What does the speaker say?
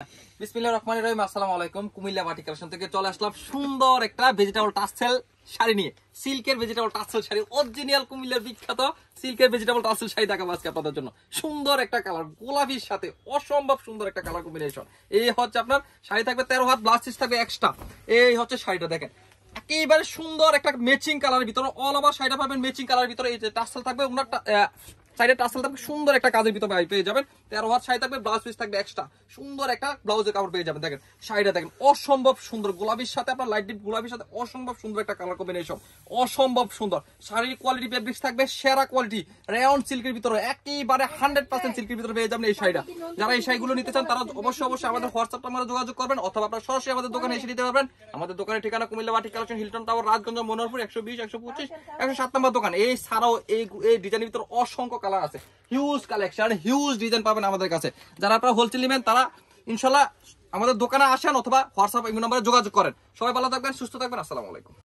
বিসমিল্লাহির রহমানির রহিম। আসসালামু আলাইকুম। কুমিল্লা বাটিক কালেকশন থেকে চলে আসলাম সুন্দর একটা ভেজিটেবল টাসেল শাড়ি নিয়ে। সিল্কের ভেজিটেবল টাসেল শাড়ি, অরিজিনাল কুমিল্লার বিখ্যাত সিল্কের ভেজিটেবল টাসেল শাড়ি দেখাবো আজকে আপনাদের জন্য। সুন্দর একটা কালার, গোলাপির সাথে অসম্ভব সুন্দর একটা কালার কম্বিনেশন। এই হচ্ছে আপনার শাড়ি থাকবে 13 হাত, ব্লাউজ পিস থাকবে এক্সট্রা। এই হচ্ছে শাড়িটা দেখেন, একেবারে সুন্দর একটা ম্যাচিং কালারের ভিতরে, অল ওভার শাড়িটা পাবেন ম্যাচিং কালারের ভিতরে। এই যে টাসেল থাকবে, ওনার সাইডে টাসেল থাকবে, সুন্দর একটা কাজের ভিতরে পেয়ে যাবেন। 13 হাত শাড়ি থাকবে, ব্লাউজ পিস থাকবে এক্সট্রা, সুন্দর একটা ব্লাউজের কাপড় পেয়ে যাবেন। দেখেন শাড়িটা দেখেন, অসম্ভব সুন্দর গোলাপির সাথে আপনার লাইট ডিপ গোলাপির সাথে অসম্ভব সুন্দর একটা কালার কম্বিনেশন, অসম্ভব সুন্দর। শাড়ির কোয়ালিটি ফেব্রিক্স থাকবে সেরা কোয়ালিটি, রেয়ন সিল্কের ভিতরে, একেবারে 100% সিল্কের ভিতরে পেয়ে যাবেন এই শাড়িটা। যারা এই শাড়িগুলো নিতে চান তারা অবশ্যই আমাদের হোয়াটসঅ্যাপ নাম্বারে যোগাযোগ করবেন, অথবা আপনারা সরাসরি আমাদের দোকানে এসে নিতে পারবেন। আমাদের দোকানের ঠিকানা Comilla batik collection, Hilton tower, Rajganj, Manoharpur, 120, 125, 107 নম্বর দোকান। এই ছাড়াও এই ডিজাইনের ভিতরে অসংখ্য কালার আছে, হিউজ কালেকশন, হিউজ ডিজাইন পাবেন আমাদের কাছে। যারা আপনারা হোলসেল নেবেন তারা ইনশাল্লাহ আমাদের দোকানে আসেন অথবা হোয়াটসঅ্যাপ নাম্বারে যোগাযোগ করেন। সবাই ভালো থাকবেন, সুস্থ থাকবেন। আসসালামু আলাইকুম।